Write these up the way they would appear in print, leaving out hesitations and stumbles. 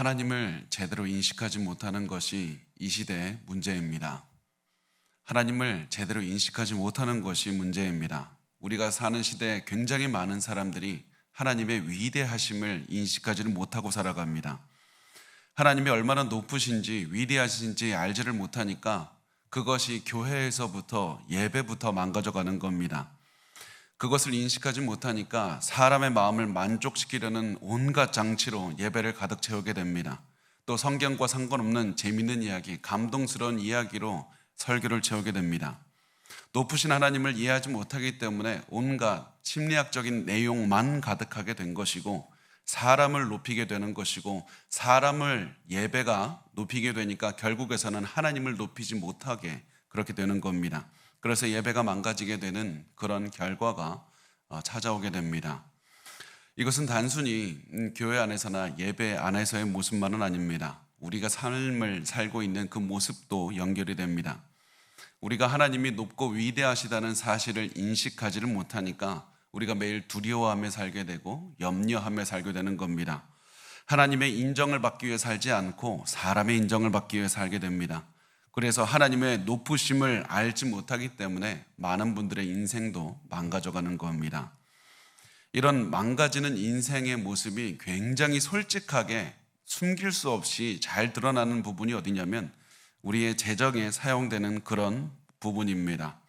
하나님을 제대로 인식하지 못하는 것이 이 시대의 문제입니다. 하나님을 제대로 인식하지 못하는 것이 문제입니다. 우리가 사는 시대에 굉장히 많은 사람들이 하나님의 위대하심을 인식하지를 못하고 살아갑니다. 하나님이 얼마나 높으신지 위대하신지 알지를 못하니까 그것이 교회에서부터 예배부터 망가져가는 겁니다. 그것을 인식하지 못하니까 사람의 마음을 만족시키려는 온갖 장치로 예배를 가득 채우게 됩니다. 또 성경과 상관없는 재미있는 이야기, 감동스러운 이야기로 설교를 채우게 됩니다. 높으신 하나님을 이해하지 못하기 때문에 온갖 심리학적인 내용만 가득하게 된 것이고, 사람을 높이게 되는 것이고, 사람을 예배가 높이게 되니까 결국에서는 하나님을 높이지 못하게 그렇게 되는 겁니다. 그래서 예배가 망가지게 되는 그런 결과가 찾아오게 됩니다. 이것은 단순히 교회 안에서나 예배 안에서의 모습만은 아닙니다. 우리가 삶을 살고 있는 그 모습도 연결이 됩니다. 우리가 하나님이 높고 위대하시다는 사실을 인식하지를 못하니까 우리가 매일 두려워하며 살게 되고 염려하며 살게 되는 겁니다. 하나님의 인정을 받기 위해 살지 않고 사람의 인정을 받기 위해 살게 됩니다. 그래서 하나님의 높으심을 알지 못하기 때문에 많은 분들의 인생도 망가져가는 겁니다. 이런 망가지는 인생의 모습이 굉장히 솔직하게 숨길 수 없이 잘 드러나는 부분이 어디냐면 우리의 재정에 사용되는 그런 부분입니다.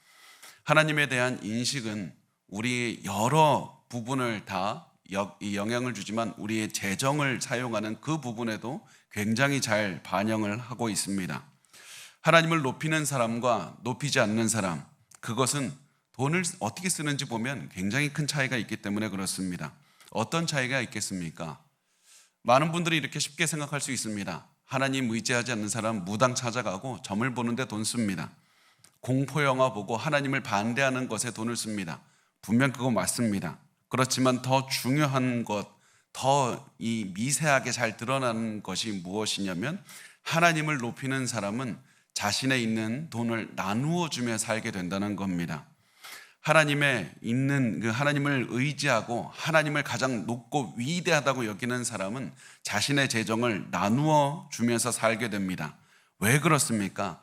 하나님에 대한 인식은 우리 여러 부분을 다 영향을 주지만 우리의 재정을 사용하는 그 부분에도 굉장히 잘 반영을 하고 있습니다. 하나님을 높이는 사람과 높이지 않는 사람, 그것은 돈을 어떻게 쓰는지 보면 굉장히 큰 차이가 있기 때문에 그렇습니다. 어떤 차이가 있겠습니까? 많은 분들이 이렇게 쉽게 생각할 수 있습니다. 하나님 의지하지 않는 사람 무당 찾아가고 점을 보는데 돈 씁니다. 공포영화 보고 하나님을 반대하는 것에 돈을 씁니다. 분명 그거 맞습니다. 그렇지만 더 중요한 것, 더 이 미세하게 잘 드러나는 것이 무엇이냐면 하나님을 높이는 사람은 자신의 있는 돈을 나누어 주며 살게 된다는 겁니다. 하나님의 있는 그 하나님을 의지하고 하나님을 가장 높고 위대하다고 여기는 사람은 자신의 재정을 나누어 주면서 살게 됩니다. 왜 그렇습니까?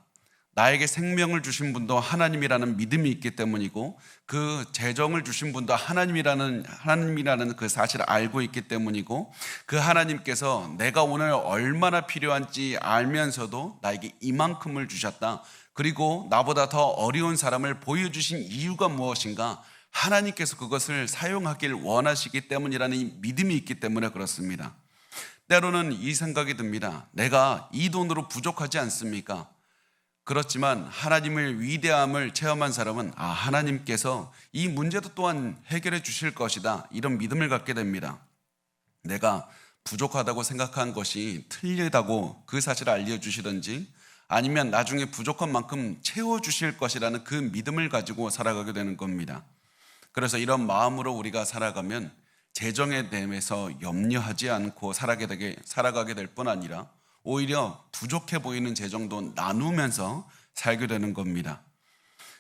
나에게 생명을 주신 분도 하나님이라는 믿음이 있기 때문이고, 그 재정을 주신 분도 하나님이라는 그 사실을 알고 있기 때문이고, 그 하나님께서 내가 오늘 얼마나 필요한지 알면서도 나에게 이만큼을 주셨다. 그리고 나보다 더 어려운 사람을 보여주신 이유가 무엇인가? 하나님께서 그것을 사용하길 원하시기 때문이라는 믿음이 있기 때문에 그렇습니다. 때로는 이 생각이 듭니다. 내가 이 돈으로 부족하지 않습니까? 그렇지만 하나님의 위대함을 체험한 사람은 하나님께서 이 문제도 또한 해결해 주실 것이다, 이런 믿음을 갖게 됩니다. 내가 부족하다고 생각한 것이 틀리다고 그 사실을 알려주시든지 아니면 나중에 부족한 만큼 채워주실 것이라는 그 믿음을 가지고 살아가게 되는 겁니다. 그래서 이런 마음으로 우리가 살아가면 재정에 대해서 염려하지 않고 살아가게 될 뿐 아니라 오히려 부족해 보이는 재정도 나누면서 살게 되는 겁니다.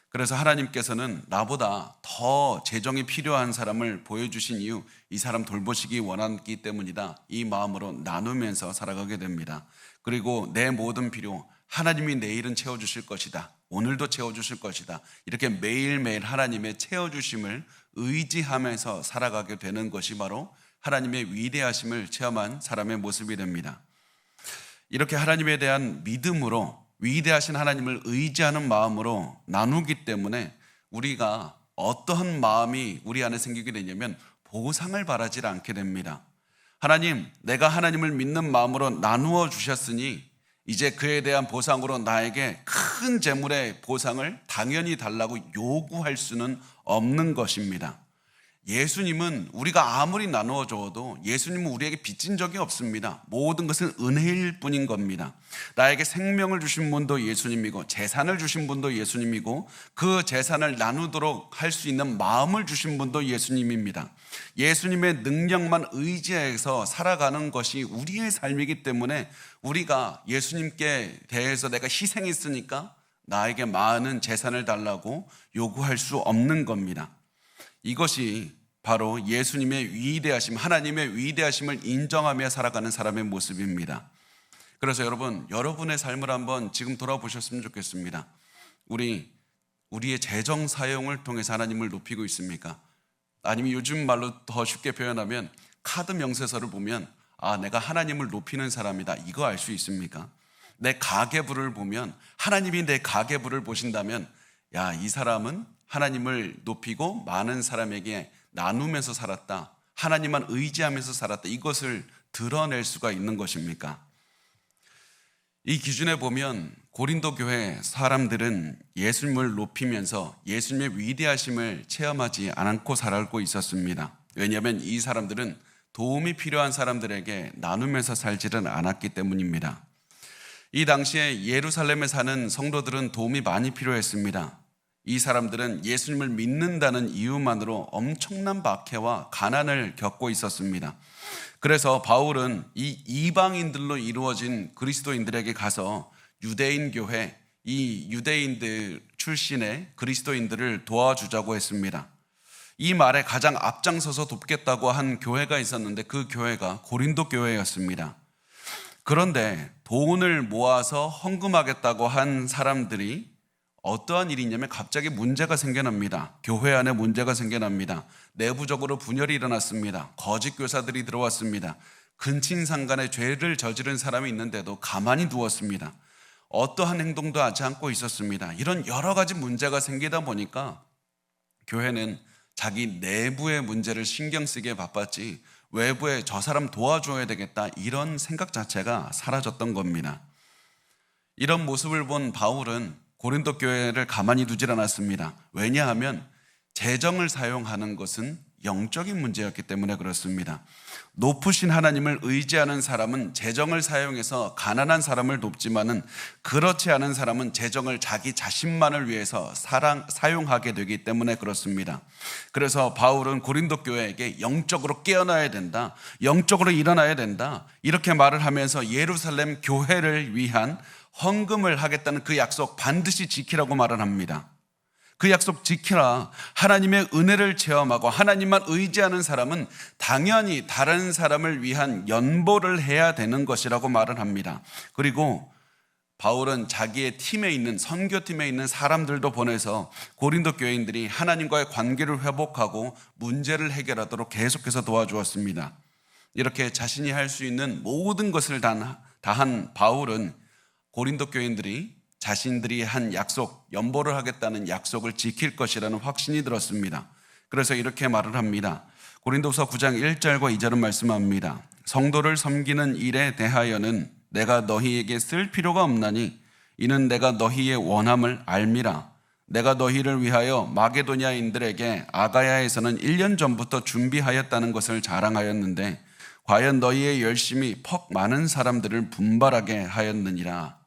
그래서 하나님께서는 나보다 더 재정이 필요한 사람을 보여주신 이유, 이 사람 돌보시기 원하기 때문이다, 이 마음으로 나누면서 살아가게 됩니다. 그리고 내 모든 필요, 하나님이 내일은 채워주실 것이다, 오늘도 채워주실 것이다, 이렇게 매일매일 하나님의 채워주심을 의지하면서 살아가게 되는 것이 바로 하나님의 위대하심을 체험한 사람의 모습이 됩니다. 이렇게 하나님에 대한 믿음으로 위대하신 하나님을 의지하는 마음으로 나누기 때문에 우리가 어떠한 마음이 우리 안에 생기게 되냐면 보상을 바라지 않게 됩니다. 하나님, 내가 하나님을 믿는 마음으로 나누어 주셨으니 이제 그에 대한 보상으로 나에게 큰 재물의 보상을 당연히 달라고 요구할 수는 없는 것입니다. 예수님은 우리가 아무리 나누어 줘도 예수님은 우리에게 빚진 적이 없습니다. 모든 것은 은혜일 뿐인 겁니다. 나에게 생명을 주신 분도 예수님이고 재산을 주신 분도 예수님이고 그 재산을 나누도록 할 수 있는 마음을 주신 분도 예수님입니다. 예수님의 능력만 의지해서 살아가는 것이 우리의 삶이기 때문에 우리가 예수님께 대해서 내가 희생했으니까 나에게 많은 재산을 달라고 요구할 수 없는 겁니다. 이것이 바로 예수님의 위대하심, 하나님의 위대하심을 인정하며 살아가는 사람의 모습입니다. 그래서 여러분의 삶을 한번 지금 돌아보셨으면 좋겠습니다. 우리의 재정 사용을 통해서 하나님을 높이고 있습니까? 아니면 요즘 말로 더 쉽게 표현하면 카드 명세서를 보면 내가 하나님을 높이는 사람이다, 이거 알 수 있습니까? 내 가계부를 보면 하나님이 내 가계부를 보신다면 이 사람은 하나님을 높이고 많은 사람에게 나누면서 살았다, 하나님만 의지하면서 살았다, 이것을 드러낼 수가 있는 것입니까? 이 기준에 보면 고린도 교회 사람들은 예수님을 높이면서 예수님의 위대하심을 체험하지 않고 살고 있었습니다. 왜냐하면 이 사람들은 도움이 필요한 사람들에게 나누면서 살지는 않았기 때문입니다. 이 당시에 예루살렘에 사는 성도들은 도움이 많이 필요했습니다. 이 사람들은 예수님을 믿는다는 이유만으로 엄청난 박해와 가난을 겪고 있었습니다. 그래서 바울은 이 이방인들로 이루어진 그리스도인들에게 가서 유대인 교회, 이 유대인들 출신의 그리스도인들을 도와주자고 했습니다. 이 말에 가장 앞장서서 돕겠다고 한 교회가 있었는데 그 교회가 고린도 교회였습니다. 그런데 돈을 모아서 헌금하겠다고 한 사람들이 어떠한 일이 있냐면 갑자기 문제가 생겨납니다. 교회 안에 문제가 생겨납니다. 내부적으로 분열이 일어났습니다. 거짓 교사들이 들어왔습니다. 근친상간의 죄를 저지른 사람이 있는데도 가만히 두었습니다. 어떠한 행동도 하지 않고 있었습니다. 이런 여러 가지 문제가 생기다 보니까 교회는 자기 내부의 문제를 신경 쓰기에 바빴지 외부에 저 사람 도와줘야 되겠다, 이런 생각 자체가 사라졌던 겁니다. 이런 모습을 본 바울은 고린도 교회를 가만히 두질 않았습니다. 왜냐하면 재정을 사용하는 것은 영적인 문제였기 때문에 그렇습니다. 높으신 하나님을 의지하는 사람은 재정을 사용해서 가난한 사람을 돕지만은 그렇지 않은 사람은 재정을 자기 자신만을 위해서 사용하게 되기 때문에 그렇습니다. 그래서 바울은 고린도 교회에게 영적으로 깨어나야 된다, 영적으로 일어나야 된다, 이렇게 말을 하면서 예루살렘 교회를 위한 헌금을 하겠다는 그 약속 반드시 지키라고 말을 합니다. 그 약속 지키라. 하나님의 은혜를 체험하고 하나님만 의지하는 사람은 당연히 다른 사람을 위한 연보를 해야 되는 것이라고 말을 합니다. 그리고 바울은 자기의 팀에 있는, 선교팀에 있는 사람들도 보내서 고린도 교인들이 하나님과의 관계를 회복하고 문제를 해결하도록 계속해서 도와주었습니다. 이렇게 자신이 할 수 있는 모든 것을 다한 바울은 고린도 교인들이 자신들이 한 약속, 연보를 하겠다는 약속을 지킬 것이라는 확신이 들었습니다. 그래서 이렇게 말을 합니다. 고린도서 9장 1절과 2절은 말씀합니다. 성도를 섬기는 일에 대하여는 내가 너희에게 쓸 필요가 없나니 이는 내가 너희의 원함을 알미라. 내가 너희를 위하여 마게도냐인들에게 아가야에서는 1년 전부터 준비하였다는 것을 자랑하였는데 과연 너희의 열심이 퍽 많은 사람들을 분발하게 하였느니라.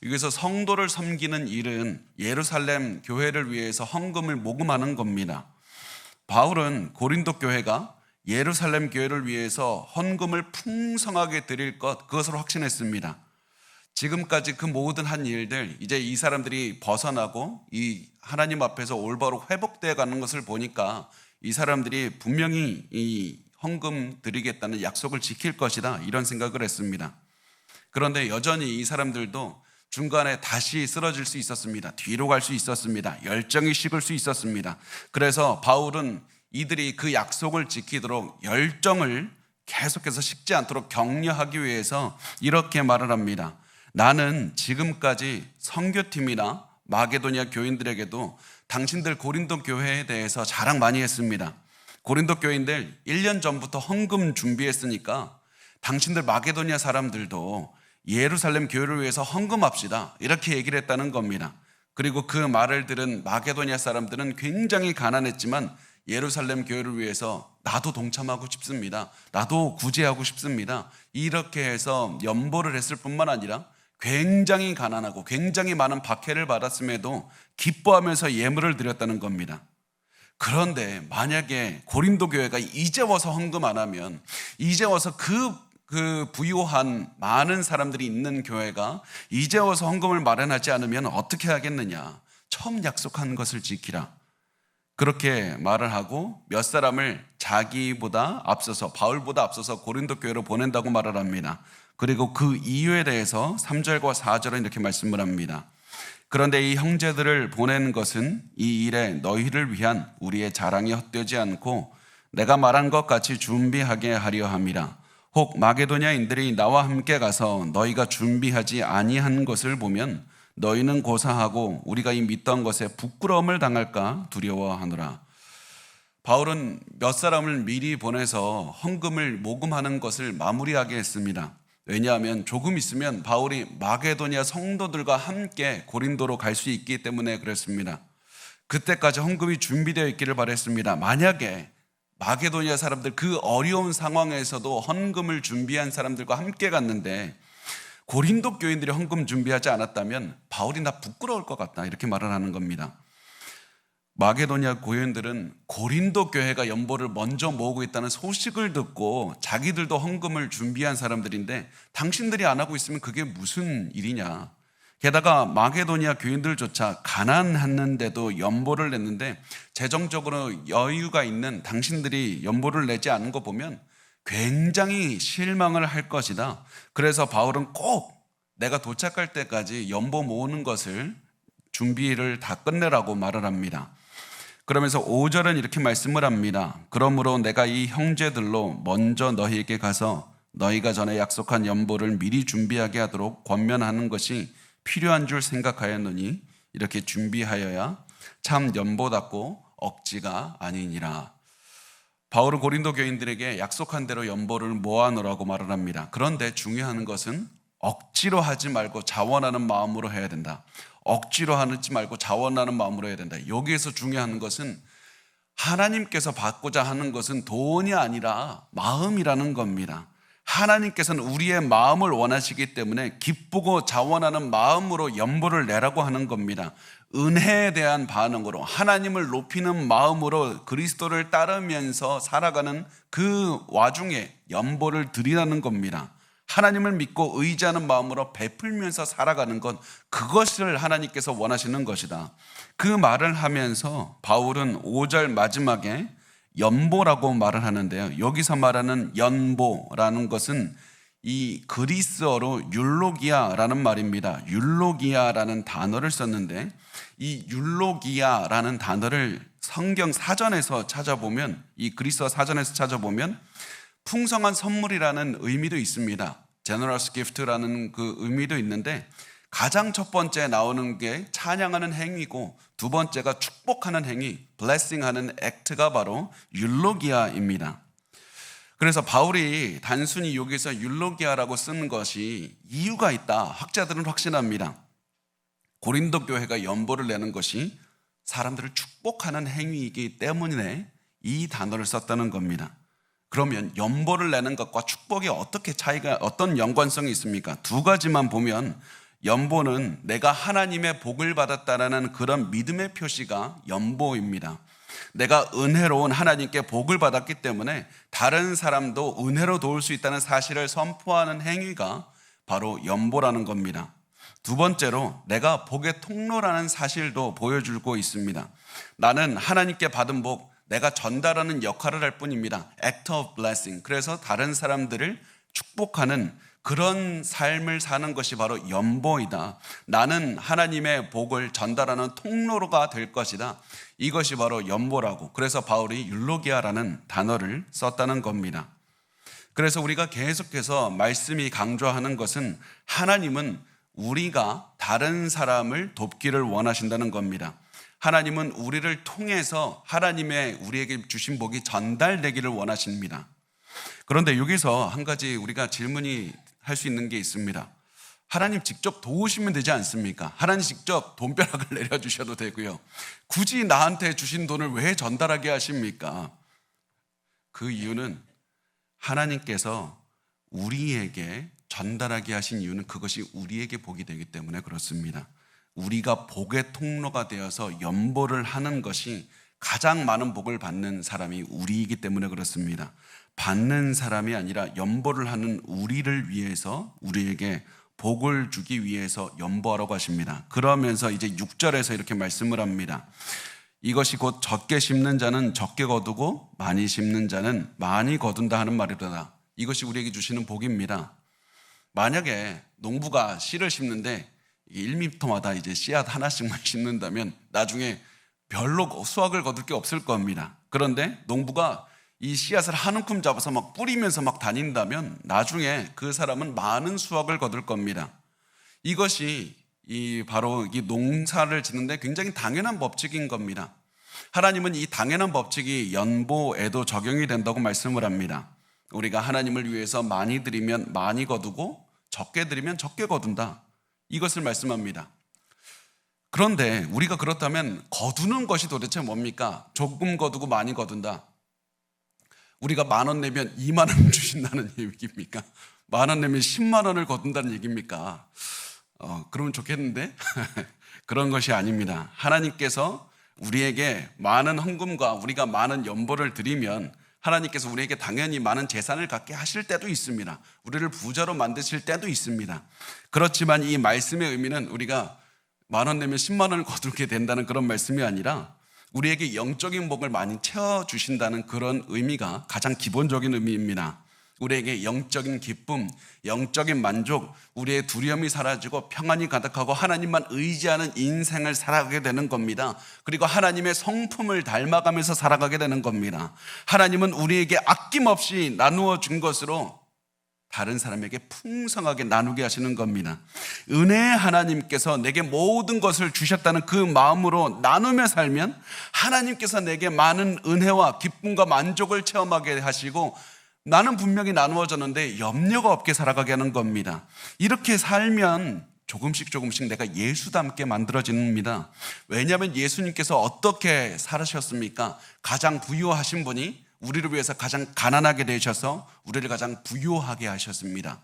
여기서 성도를 섬기는 일은 예루살렘 교회를 위해서 헌금을 모금하는 겁니다. 바울은 고린도 교회가 예루살렘 교회를 위해서 헌금을 풍성하게 드릴 그것으로 확신했습니다. 지금까지 그 모든 한 일들, 이제 이 사람들이 벗어나고 이 하나님 앞에서 올바로 회복되어 가는 것을 보니까 이 사람들이 분명히 이 헌금 드리겠다는 약속을 지킬 것이다, 이런 생각을 했습니다. 그런데 여전히 이 사람들도 중간에 다시 쓰러질 수 있었습니다. 뒤로 갈 수 있었습니다. 열정이 식을 수 있었습니다. 그래서 바울은 이들이 그 약속을 지키도록 열정을 계속해서 식지 않도록 격려하기 위해서 이렇게 말을 합니다. 나는 지금까지 선교팀이나 마게도냐 교인들에게도 당신들 고린도 교회에 대해서 자랑 많이 했습니다. 고린도 교인들 1년 전부터 헌금 준비했으니까 당신들 마게도냐 사람들도 예루살렘 교회를 위해서 헌금합시다, 이렇게 얘기를 했다는 겁니다. 그리고 그 말을 들은 마게도냐 사람들은 굉장히 가난했지만 예루살렘 교회를 위해서 나도 동참하고 싶습니다, 나도 구제하고 싶습니다, 이렇게 해서 연보를 했을 뿐만 아니라 굉장히 가난하고 굉장히 많은 박해를 받았음에도 기뻐하면서 예물을 드렸다는 겁니다. 그런데 만약에 고린도 교회가 이제 와서 헌금 안 하면, 이제 와서 그 부유한 많은 사람들이 있는 교회가 이제 와서 헌금을 마련하지 않으면 어떻게 하겠느냐. 처음 약속한 것을 지키라. 그렇게 말을 하고 몇 사람을 자기보다 앞서서 바울보다 앞서서 고린도 교회로 보낸다고 말을 합니다. 그리고 그 이유에 대해서 3절과 4절은 이렇게 말씀을 합니다. 그런데 이 형제들을 보낸 것은 이 일에 너희를 위한 우리의 자랑이 헛되지 않고 내가 말한 것 같이 준비하게 하려 함이라. 혹 마게도냐인들이 나와 함께 가서 너희가 준비하지 아니한 것을 보면 너희는 고사하고 우리가 이 믿던 것에 부끄러움을 당할까 두려워하노라. 바울은 몇 사람을 미리 보내서 헌금을 모금하는 것을 마무리하게 했습니다. 왜냐하면 조금 있으면 바울이 마게도냐 성도들과 함께 고린도로 갈 수 있기 때문에 그랬습니다. 그때까지 헌금이 준비되어 있기를 바랬습니다. 만약에 마게도냐 사람들 그 어려운 상황에서도 헌금을 준비한 사람들과 함께 갔는데 고린도 교인들이 헌금 준비하지 않았다면 바울이 나 부끄러울 것 같다 이렇게 말을 하는 겁니다. 마게도냐 교인들은 고린도 교회가 연보를 먼저 모으고 있다는 소식을 듣고 자기들도 헌금을 준비한 사람들인데 당신들이 안 하고 있으면 그게 무슨 일이냐. 게다가 마게도냐 교인들조차 가난했는데도 연보를 냈는데 재정적으로 여유가 있는 당신들이 연보를 내지 않은 거 보면 굉장히 실망을 할 것이다. 그래서 바울은 꼭 내가 도착할 때까지 연보 모으는 것을 준비를 다 끝내라고 말을 합니다. 그러면서 5절은 이렇게 말씀을 합니다. 그러므로 내가 이 형제들로 먼저 너희에게 가서 너희가 전에 약속한 연보를 미리 준비하게 하도록 권면하는 것이 필요한 줄 생각하였노니 이렇게 준비하여야 참 연보답고 억지가 아니니라. 바울은 고린도 교인들에게 약속한 대로 연보를 모아놓으라고 말을 합니다. 그런데 중요한 것은 억지로 하지 말고 자원하는 마음으로 해야 된다. 억지로 하지 말고 자원하는 마음으로 해야 된다. 여기에서 중요한 것은 하나님께서 받고자 하는 것은 돈이 아니라 마음이라는 겁니다. 하나님께서는 우리의 마음을 원하시기 때문에 기쁘고 자원하는 마음으로 연보를 내라고 하는 겁니다. 은혜에 대한 반응으로 하나님을 높이는 마음으로 그리스도를 따르면서 살아가는 그 와중에 연보를 드리라는 겁니다. 하나님을 믿고 의지하는 마음으로 베풀면서 살아가는 것, 그것을 하나님께서 원하시는 것이다. 그 말을 하면서 바울은 5절 마지막에 연보라고 말을 하는데요. 여기서 말하는 연보라는 것은 이 그리스어로 율로기아라는 말입니다. 율로기아라는 단어를 썼는데 이 율로기아라는 단어를 성경 사전에서 찾아보면, 이 그리스어 사전에서 찾아보면 풍성한 선물이라는 의미도 있습니다. generous gift라는 그 의미도 있는데 가장 첫 번째 나오는 게 찬양하는 행위고 두 번째가 축복하는 행위, blessing하는 act가 바로 율로기아입니다. 그래서 바울이 단순히 여기서 율로기아라고 쓰는 것이 이유가 있다. 학자들은 확신합니다. 고린도 교회가 연보를 내는 것이 사람들을 축복하는 행위이기 때문에 이 단어를 썼다는 겁니다. 그러면 연보를 내는 것과 축복이 어떤 연관성이 있습니까? 두 가지만 보면 연보는 내가 하나님의 복을 받았다라는 그런 믿음의 표시가 연보입니다. 내가 은혜로운 하나님께 복을 받았기 때문에 다른 사람도 은혜로 도울 수 있다는 사실을 선포하는 행위가 바로 연보라는 겁니다. 두 번째로 내가 복의 통로라는 사실도 보여주고 있습니다. 나는 하나님께 받은 복, 내가 전달하는 역할을 할 뿐입니다. act of blessing. 그래서 다른 사람들을 축복하는 그런 삶을 사는 것이 바로 연보이다. 나는 하나님의 복을 전달하는 통로가 될 것이다. 이것이 바로 연보라고. 그래서 바울이 율로기아라는 단어를 썼다는 겁니다. 그래서 우리가 계속해서 말씀이 강조하는 것은 하나님은 우리가 다른 사람을 돕기를 원하신다는 겁니다. 하나님은 우리를 통해서 하나님의 우리에게 주신 복이 전달되기를 원하십니다. 그런데 여기서 한 가지 우리가 질문이 할 수 있는 게 있습니다. 하나님 직접 도우시면 되지 않습니까? 하나님 직접 돈벼락을 내려주셔도 되고요. 굳이 나한테 주신 돈을 왜 전달하게 하십니까? 그 이유는 하나님께서 우리에게 전달하게 하신 이유는 그것이 우리에게 복이 되기 때문에 그렇습니다. 우리가 복의 통로가 되어서 연보를 하는 것이 가장 많은 복을 받는 사람이 우리이기 때문에 그렇습니다. 받는 사람이 아니라 연보를 하는 우리를 위해서 우리에게 복을 주기 위해서 연보하라고 하십니다. 그러면서 이제 6절에서 이렇게 말씀을 합니다. 이것이 곧 적게 심는 자는 적게 거두고 많이 심는 자는 많이 거둔다 하는 말이로다. 이것이 우리에게 주시는 복입니다. 만약에 농부가 씨를 심는데 1m마다 이제 씨앗 하나씩만 심는다면 나중에 별로 수확을 거둘 게 없을 겁니다. 그런데 농부가 이 씨앗을 한 움큼 잡아서 막 뿌리면서 막 다닌다면 나중에 그 사람은 많은 수확을 거둘 겁니다. 이것이 바로 이 농사를 짓는데 굉장히 당연한 법칙인 겁니다. 하나님은 이 당연한 법칙이 연보에도 적용이 된다고 말씀을 합니다. 우리가 하나님을 위해서 많이 드리면 많이 거두고 적게 드리면 적게 거둔다. 이것을 말씀합니다. 그런데 우리가 그렇다면 거두는 것이 도대체 뭡니까? 조금 거두고 많이 거둔다. 우리가 10,000원 내면 20,000원 주신다는 얘기입니까? 10,000원 내면 10만 원을 거둔다는 얘기입니까? 그러면 좋겠는데? 그런 것이 아닙니다. 하나님께서 우리에게 많은 헌금과 우리가 많은 연보를 드리면 하나님께서 우리에게 당연히 많은 재산을 갖게 하실 때도 있습니다. 우리를 부자로 만드실 때도 있습니다. 그렇지만 이 말씀의 의미는 우리가 10,000원 내면 10만 원을 거두게 된다는 그런 말씀이 아니라 우리에게 영적인 복을 많이 채워주신다는 그런 의미가 가장 기본적인 의미입니다. 우리에게 영적인 기쁨, 영적인 만족, 우리의 두려움이 사라지고 평안이 가득하고 하나님만 의지하는 인생을 살아가게 되는 겁니다. 그리고 하나님의 성품을 닮아가면서 살아가게 되는 겁니다. 하나님은 우리에게 아낌없이 나누어 준 것으로 다른 사람에게 풍성하게 나누게 하시는 겁니다. 은혜의 하나님께서 내게 모든 것을 주셨다는 그 마음으로 나누며 살면 하나님께서 내게 많은 은혜와 기쁨과 만족을 체험하게 하시고 나는 분명히 나누어졌는데 염려가 없게 살아가게 하는 겁니다. 이렇게 살면 조금씩 내가 예수 닮게 만들어집니다. 왜냐하면 예수님께서 어떻게 살으셨습니까? 가장 부유하신 분이 우리를 위해서 가장 가난하게 되셔서 우리를 가장 부유하게 하셨습니다.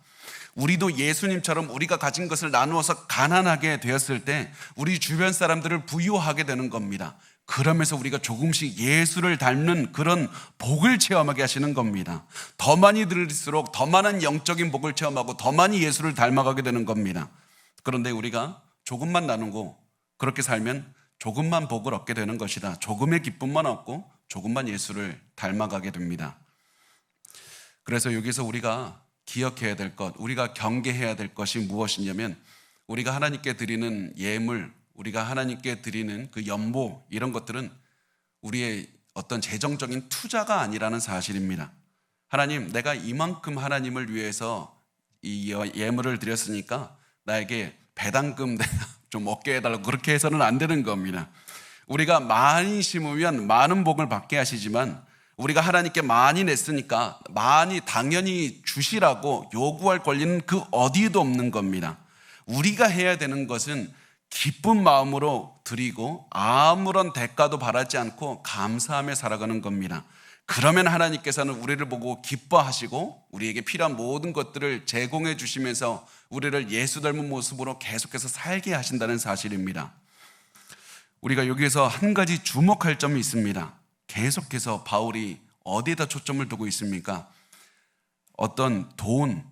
우리도 예수님처럼 우리가 가진 것을 나누어서 가난하게 되었을 때 우리 주변 사람들을 부유하게 되는 겁니다. 그러면서 우리가 조금씩 예수를 닮는 그런 복을 체험하게 하시는 겁니다. 더 많이 들을수록 더 많은 영적인 복을 체험하고 더 많이 예수를 닮아가게 되는 겁니다. 그런데 우리가 조금만 나누고 그렇게 살면 조금만 복을 얻게 되는 것이다. 조금의 기쁨만 얻고 조금만 예수를 닮아가게 됩니다. 그래서 여기서 우리가 기억해야 될 것, 우리가 경계해야 될 것이 무엇이냐면 우리가 하나님께 드리는 예물, 우리가 하나님께 드리는 그 연보 이런 것들은 우리의 어떤 재정적인 투자가 아니라는 사실입니다. 하나님, 내가 이만큼 하나님을 위해서 이 예물을 드렸으니까 나에게 배당금 좀 얻게 해달라고 그렇게 해서는 안 되는 겁니다. 우리가 많이 심으면 많은 복을 받게 하시지만 우리가 하나님께 많이 냈으니까 많이 당연히 주시라고 요구할 권리는 그 어디에도 없는 겁니다. 우리가 해야 되는 것은 기쁜 마음으로 드리고 아무런 대가도 바라지 않고 감사하며 살아가는 겁니다. 그러면 하나님께서는 우리를 보고 기뻐하시고 우리에게 필요한 모든 것들을 제공해 주시면서 우리를 예수 닮은 모습으로 계속해서 살게 하신다는 사실입니다. 우리가 여기에서 한 가지 주목할 점이 있습니다. 계속해서 바울이 어디에다 초점을 두고 있습니까? 어떤 돈,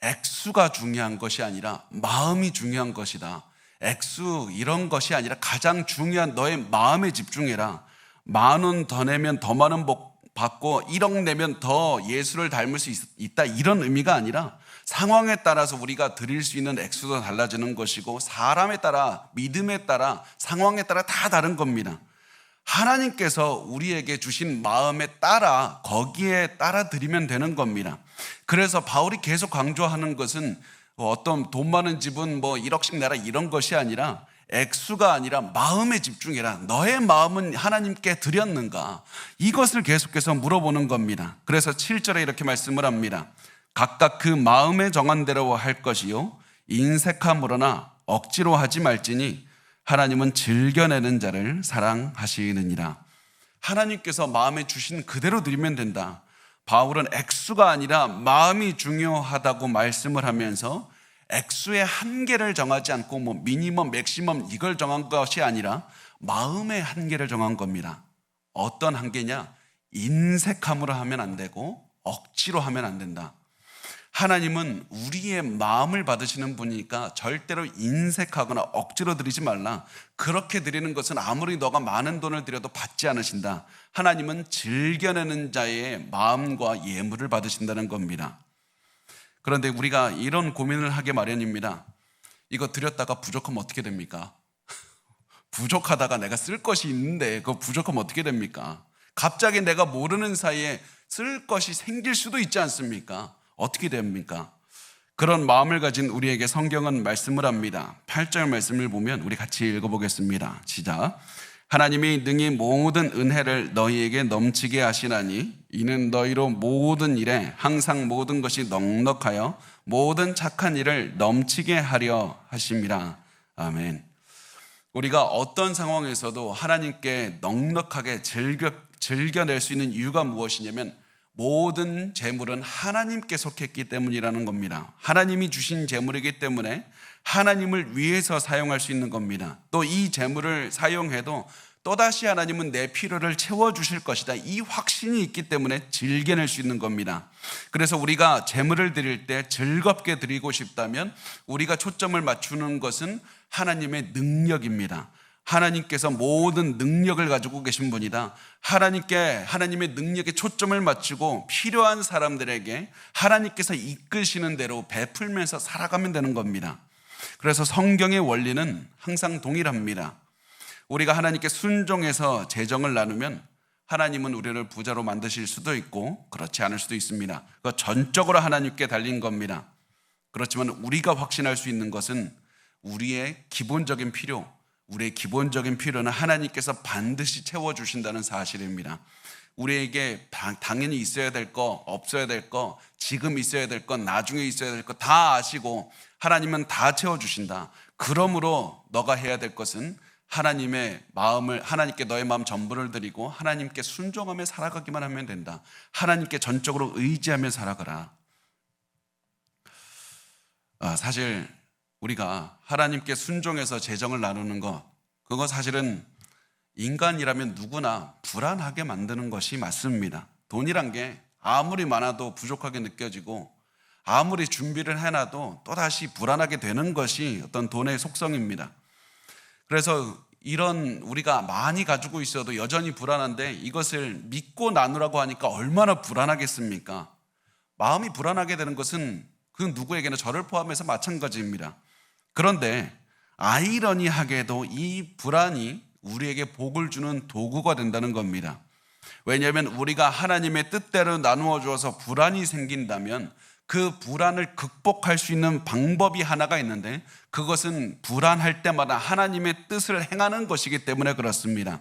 액수가 중요한 것이 아니라 마음이 중요한 것이다. 액수 이런 것이 아니라 가장 중요한 너의 마음에 집중해라. 10,000원 더 내면 더 많은 복 받고 1억 내면 더 예수를 닮을 수 있다 이런 의미가 아니라 상황에 따라서 우리가 드릴 수 있는 액수도 달라지는 것이고 사람에 따라 믿음에 따라 상황에 따라 다 다른 겁니다. 하나님께서 우리에게 주신 마음에 따라 거기에 따라 드리면 되는 겁니다. 그래서 바울이 계속 강조하는 것은 어떤 돈 많은 집은 1억씩 내라 이런 것이 아니라 액수가 아니라 마음에 집중해라. 너의 마음은 하나님께 드렸는가? 이것을 계속해서 물어보는 겁니다. 그래서 7절에 이렇게 말씀을 합니다. 각각 그 마음에 정한 대로 할 것이요 인색함으로나 억지로 하지 말지니 하나님은 즐겨내는 자를 사랑하시느니라. 하나님께서 마음에 주신 그대로 드리면 된다. 바울은 액수가 아니라 마음이 중요하다고 말씀을 하면서 액수의 한계를 정하지 않고 미니멈, 맥시멈 이걸 정한 것이 아니라 마음의 한계를 정한 겁니다. 어떤 한계냐? 인색함으로 하면 안 되고 억지로 하면 안 된다. 하나님은 우리의 마음을 받으시는 분이니까 절대로 인색하거나 억지로 드리지 말라. 그렇게 드리는 것은 아무리 너가 많은 돈을 드려도 받지 않으신다. 하나님은 즐겨내는 자의 마음과 예물을 받으신다는 겁니다. 그런데 우리가 이런 고민을 하게 마련입니다. 이거 드렸다가 부족하면 어떻게 됩니까? 부족하다가 내가 쓸 것이 있는데 그거 부족하면 어떻게 됩니까? 갑자기 내가 모르는 사이에 쓸 것이 생길 수도 있지 않습니까? 어떻게 됩니까? 그런 마음을 가진 우리에게 성경은 말씀을 합니다. 8절 말씀을 보면 우리 같이 읽어보겠습니다. 시작. 하나님이 능히 모든 은혜를 너희에게 넘치게 하시나니 이는 너희로 모든 일에 항상 모든 것이 넉넉하여 모든 착한 일을 넘치게 하려 하심이라. 아멘. 우리가 어떤 상황에서도 하나님께 넉넉하게 즐겨낼 수 있는 이유가 무엇이냐면 모든 재물은 하나님께 속했기 때문이라는 겁니다. 하나님이 주신 재물이기 때문에 하나님을 위해서 사용할 수 있는 겁니다. 또 이 재물을 사용해도 또다시 하나님은 내 필요를 채워주실 것이다. 이 확신이 있기 때문에 즐겨낼 수 있는 겁니다. 그래서 우리가 재물을 드릴 때 즐겁게 드리고 싶다면 우리가 초점을 맞추는 것은 하나님의 능력입니다. 하나님께서 모든 능력을 가지고 계신 분이다. 하나님의 능력에 초점을 맞추고 필요한 사람들에게 하나님께서 이끄시는 대로 베풀면서 살아가면 되는 겁니다. 그래서 성경의 원리는 항상 동일합니다. 우리가 하나님께 순종해서 재정을 나누면 하나님은 우리를 부자로 만드실 수도 있고 그렇지 않을 수도 있습니다. 그거 전적으로 하나님께 달린 겁니다. 그렇지만 우리가 확신할 수 있는 것은 우리의 기본적인 필요는 하나님께서 반드시 채워주신다는 사실입니다. 우리에게 당연히 있어야 될 거, 없어야 될 거, 지금 있어야 될 거, 나중에 있어야 될 거 다 아시고 하나님은 다 채워주신다. 그러므로 너가 해야 될 것은 하나님께 너의 마음 전부를 드리고 하나님께 순종하며 살아가기만 하면 된다. 하나님께 전적으로 의지하며 살아가라. 사실 우리가 하나님께 순종해서 재정을 나누는 것, 그거 사실은 인간이라면 누구나 불안하게 만드는 것이 맞습니다. 돈이란 게 아무리 많아도 부족하게 느껴지고 아무리 준비를 해놔도 또다시 불안하게 되는 것이 어떤 돈의 속성입니다. 그래서 우리가 많이 가지고 있어도 여전히 불안한데 이것을 믿고 나누라고 하니까 얼마나 불안하겠습니까? 마음이 불안하게 되는 것은 그 누구에게나 저를 포함해서 마찬가지입니다. 그런데 아이러니하게도 이 불안이 우리에게 복을 주는 도구가 된다는 겁니다. 왜냐하면 우리가 하나님의 뜻대로 나누어 주어서 불안이 생긴다면 그 불안을 극복할 수 있는 방법이 하나가 있는데 그것은 불안할 때마다 하나님의 뜻을 행하는 것이기 때문에 그렇습니다.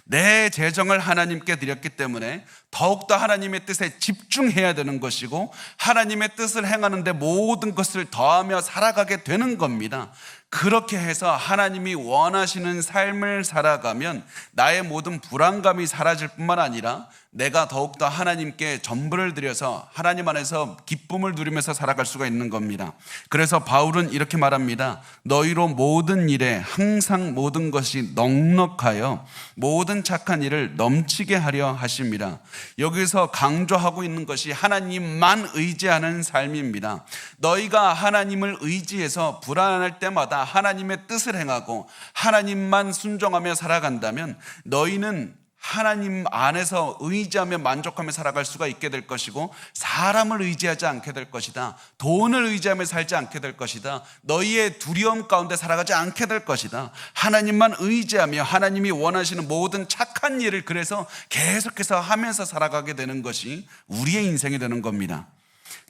내 재정을 하나님께 드렸기 때문에 더욱더 하나님의 뜻에 집중해야 되는 것이고 하나님의 뜻을 행하는데 모든 것을 더하며 살아가게 되는 겁니다. 그렇게 해서 하나님이 원하시는 삶을 살아가면 나의 모든 불안감이 사라질 뿐만 아니라 내가 더욱더 하나님께 전부를 드려서 하나님 안에서 기쁨을 누리면서 살아갈 수가 있는 겁니다. 그래서 바울은 이렇게 말합니다. 너희로 모든 일에 항상 모든 것이 넉넉하여 모든 착한 일을 넘치게 하려 하십니다. 여기서 강조하고 있는 것이 하나님만 의지하는 삶입니다. 너희가 하나님을 의지해서 불안할 때마다 하나님의 뜻을 행하고 하나님만 순종하며 살아간다면 너희는 하나님 안에서 의지하며 만족하며 살아갈 수가 있게 될 것이고 사람을 의지하지 않게 될 것이다. 돈을 의지하며 살지 않게 될 것이다. 너희의 두려움 가운데 살아가지 않게 될 것이다. 하나님만 의지하며 하나님이 원하시는 모든 착한 일을 그래서 계속해서 하면서 살아가게 되는 것이 우리의 인생이 되는 겁니다.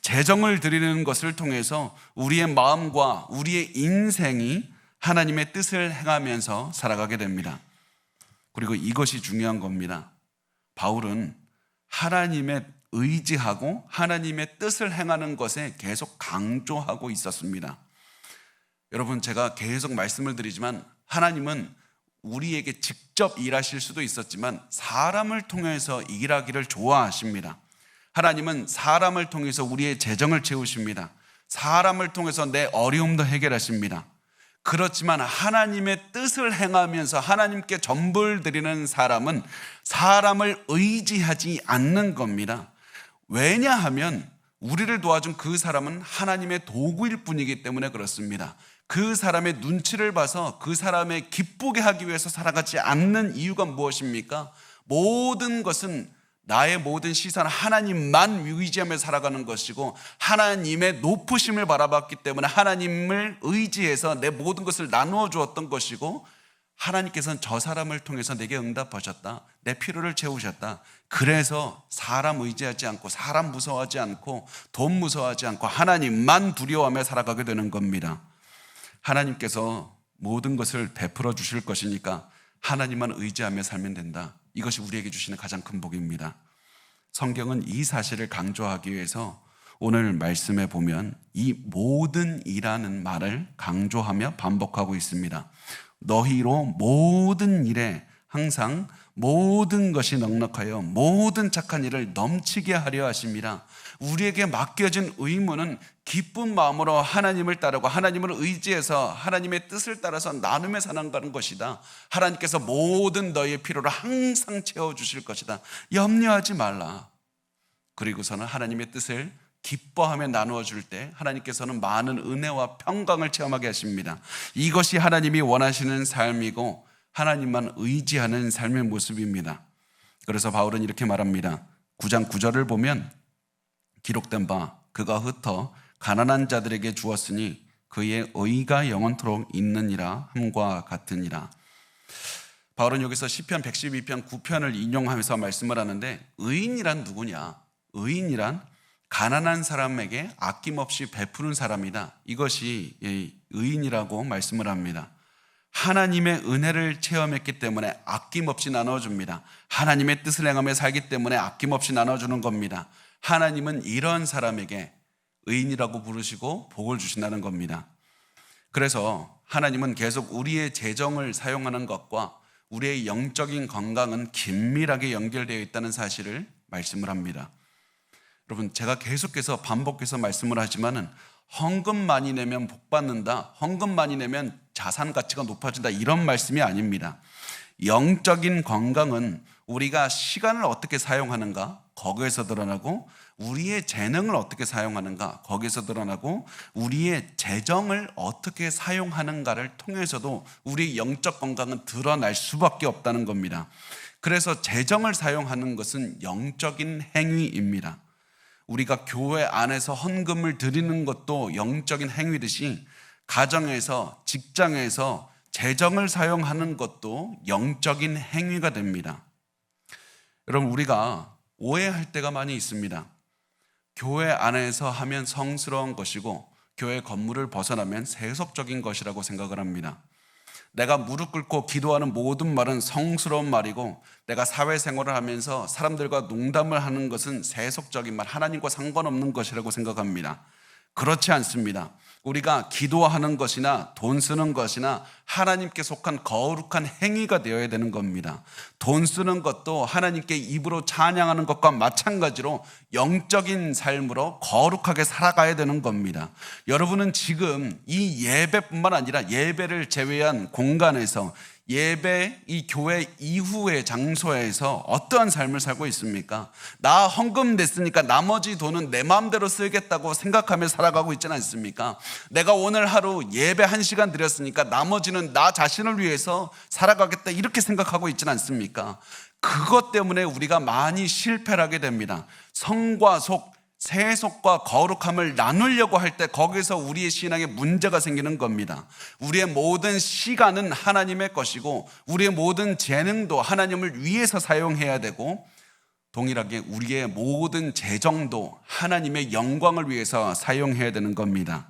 재정을 드리는 것을 통해서 우리의 마음과 우리의 인생이 하나님의 뜻을 행하면서 살아가게 됩니다. 그리고 이것이 중요한 겁니다. 바울은 하나님의 의지하고 하나님의 뜻을 행하는 것에 계속 강조하고 있었습니다. 여러분, 제가 계속 말씀을 드리지만 하나님은 우리에게 직접 일하실 수도 있었지만 사람을 통해서 일하기를 좋아하십니다. 하나님은 사람을 통해서 우리의 재정을 채우십니다. 사람을 통해서 내 어려움도 해결하십니다. 그렇지만 하나님의 뜻을 행하면서 하나님께 전부를 드리는 사람은 사람을 의지하지 않는 겁니다. 왜냐하면 우리를 도와준 그 사람은 하나님의 도구일 뿐이기 때문에 그렇습니다. 그 사람의 눈치를 봐서 그 사람의 기쁘게 하기 위해서 살아가지 않는 이유가 무엇입니까? 모든 것은 나의 모든 시선 하나님만 의지하며 살아가는 것이고 하나님의 높으심을 바라봤기 때문에 하나님을 의지해서 내 모든 것을 나누어 주었던 것이고 하나님께서는 저 사람을 통해서 내게 응답하셨다. 내 필요를 채우셨다. 그래서 사람 의지하지 않고 사람 무서워하지 않고 돈 무서워하지 않고 하나님만 두려워하며 살아가게 되는 겁니다. 하나님께서 모든 것을 베풀어 주실 것이니까 하나님만 의지하며 살면 된다. 이것이 우리에게 주시는 가장 큰 복입니다. 성경은 이 사실을 강조하기 위해서 오늘 말씀에 보면 이 모든 이라는 말을 강조하며 반복하고 있습니다. 너희로 모든 일에 항상 모든 것이 넉넉하여 모든 착한 일을 넘치게 하려 하심이라. 우리에게 맡겨진 의무는 기쁜 마음으로 하나님을 따르고 하나님을 의지해서 하나님의 뜻을 따라서 나누며 사는 것이다. 하나님께서 모든 너희의 필요를 항상 채워주실 것이다. 염려하지 말라. 그리고서는 하나님의 뜻을 기뻐하며 나누어 줄 때 하나님께서는 많은 은혜와 평강을 체험하게 하십니다. 이것이 하나님이 원하시는 삶이고 하나님만 의지하는 삶의 모습입니다. 그래서 바울은 이렇게 말합니다. 9장 9절을 보면 기록된 바 그가 흩어 가난한 자들에게 주었으니 그의 의가 영원토록 있느니라 함과 같으니라. 바울은 여기서 시편 112편 9편을 인용하면서 말씀을 하는데 의인이란 누구냐? 의인이란 가난한 사람에게 아낌없이 베푸는 사람이다. 이것이 의인이라고 말씀을 합니다. 하나님의 은혜를 체험했기 때문에 아낌없이 나눠줍니다. 하나님의 뜻을 행하며 살기 때문에 아낌없이 나눠주는 겁니다. 하나님은 이런 사람에게 의인이라고 부르시고 복을 주신다는 겁니다. 그래서 하나님은 계속 우리의 재정을 사용하는 것과 우리의 영적인 건강은 긴밀하게 연결되어 있다는 사실을 말씀을 합니다. 여러분, 제가 계속해서 반복해서 말씀을 하지만은 헌금 많이 내면 복 받는다, 헌금 많이 내면 자산 가치가 높아진다, 이런 말씀이 아닙니다. 영적인 건강은 우리가 시간을 어떻게 사용하는가 거기에서 드러나고, 우리의 재능을 어떻게 사용하는가 거기에서 드러나고, 우리의 재정을 어떻게 사용하는가를 통해서도 우리의 영적 건강은 드러날 수밖에 없다는 겁니다. 그래서 재정을 사용하는 것은 영적인 행위입니다. 우리가 교회 안에서 헌금을 드리는 것도 영적인 행위듯이 가정에서, 직장에서 재정을 사용하는 것도 영적인 행위가 됩니다. 여러분, 우리가 오해할 때가 많이 있습니다. 교회 안에서 하면 성스러운 것이고 교회 건물을 벗어나면 세속적인 것이라고 생각을 합니다. 내가 무릎 꿇고 기도하는 모든 말은 성스러운 말이고, 내가 사회생활을 하면서 사람들과 농담을 하는 것은 세속적인 말, 하나님과 상관없는 것이라고 생각합니다. 그렇지 않습니다. 우리가 기도하는 것이나 돈 쓰는 것이나 하나님께 속한 거룩한 행위가 되어야 되는 겁니다. 돈 쓰는 것도 하나님께 입으로 찬양하는 것과 마찬가지로 영적인 삶으로 거룩하게 살아가야 되는 겁니다. 여러분은 지금 이 예배뿐만 아니라 예배를 제외한 공간에서, 예배, 이 교회 이후의 장소에서 어떠한 삶을 살고 있습니까? 나 헌금 냈으니까 나머지 돈은 내 마음대로 쓰겠다고 생각하며 살아가고 있지는 않습니까? 내가 오늘 하루 예배 1시간 드렸으니까 나머지는 나 자신을 위해서 살아가겠다, 이렇게 생각하고 있지는 않습니까? 그것 때문에 우리가 많이 실패를 하게 됩니다. 성과 속, 세속과 거룩함을 나누려고 할 때 거기서 우리의 신앙에 문제가 생기는 겁니다. 우리의 모든 시간은 하나님의 것이고 우리의 모든 재능도 하나님을 위해서 사용해야 되고, 동일하게 우리의 모든 재정도 하나님의 영광을 위해서 사용해야 되는 겁니다.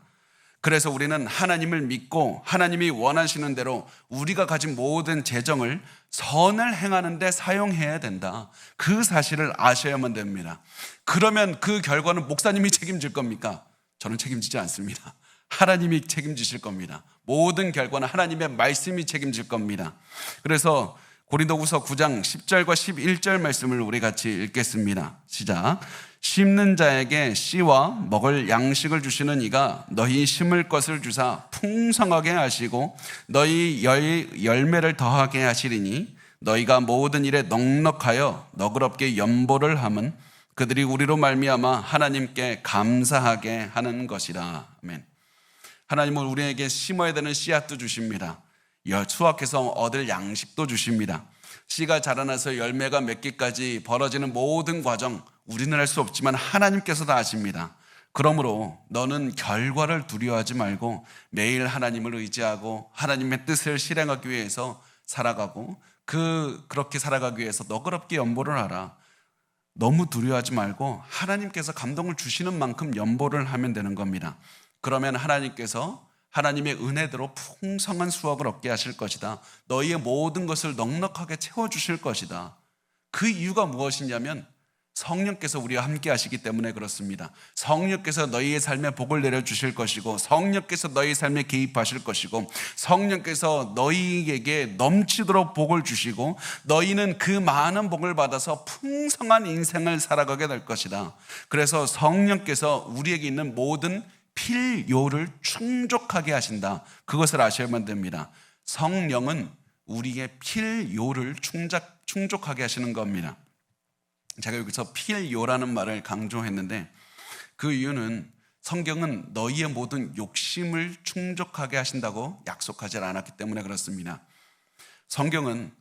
그래서 우리는 하나님을 믿고 하나님이 원하시는 대로 우리가 가진 모든 재정을 선을 행하는 데 사용해야 된다. 그 사실을 아셔야만 됩니다. 그러면 그 결과는 목사님이 책임질 겁니까? 저는 책임지지 않습니다. 하나님이 책임지실 겁니다. 모든 결과는 하나님의 말씀이 책임질 겁니다. 그래서 고린도후서 9장 10절과 11절 말씀을 우리 같이 읽겠습니다. 시작. 심는 자에게 씨와 먹을 양식을 주시는 이가 너희 심을 것을 주사 풍성하게 하시고 너희 열매를 더하게 하시리니, 너희가 모든 일에 넉넉하여 너그럽게 연보를 함은 그들이 우리로 말미암아 하나님께 감사하게 하는 것이라. 아멘. 하나님은 우리에게 심어야 되는 씨앗도 주십니다. 수확해서 얻을 양식도 주십니다. 씨가 자라나서 열매가 맺기까지 벌어지는 모든 과정 우리는 할 수 없지만 하나님께서 다 아십니다. 그러므로 너는 결과를 두려워하지 말고 매일 하나님을 의지하고 하나님의 뜻을 실행하기 위해서 살아가고 그렇게 살아가기 위해서 너그럽게 연보를 하라. 너무 두려워하지 말고 하나님께서 감동을 주시는 만큼 연보를 하면 되는 겁니다. 그러면 하나님께서 하나님의 은혜대로 풍성한 수확을 얻게 하실 것이다. 너희의 모든 것을 넉넉하게 채워주실 것이다. 그 이유가 무엇이냐면 성령께서 우리와 함께 하시기 때문에 그렇습니다. 성령께서 너희의 삶에 복을 내려주실 것이고 성령께서 너희의 삶에 개입하실 것이고 성령께서 너희에게 넘치도록 복을 주시고 너희는 그 많은 복을 받아서 풍성한 인생을 살아가게 될 것이다. 그래서 성령께서 우리에게 있는 모든 필요를 충족하게 하신다. 그것을 아셔야만 됩니다. 성령은 우리의 필요를 충족하게 하시는 겁니다. 제가 여기서 필요라는 말을 강조했는데 그 이유는 성경은 너희의 모든 욕심을 충족하게 하신다고 약속하지 않았기 때문에 그렇습니다. 성경은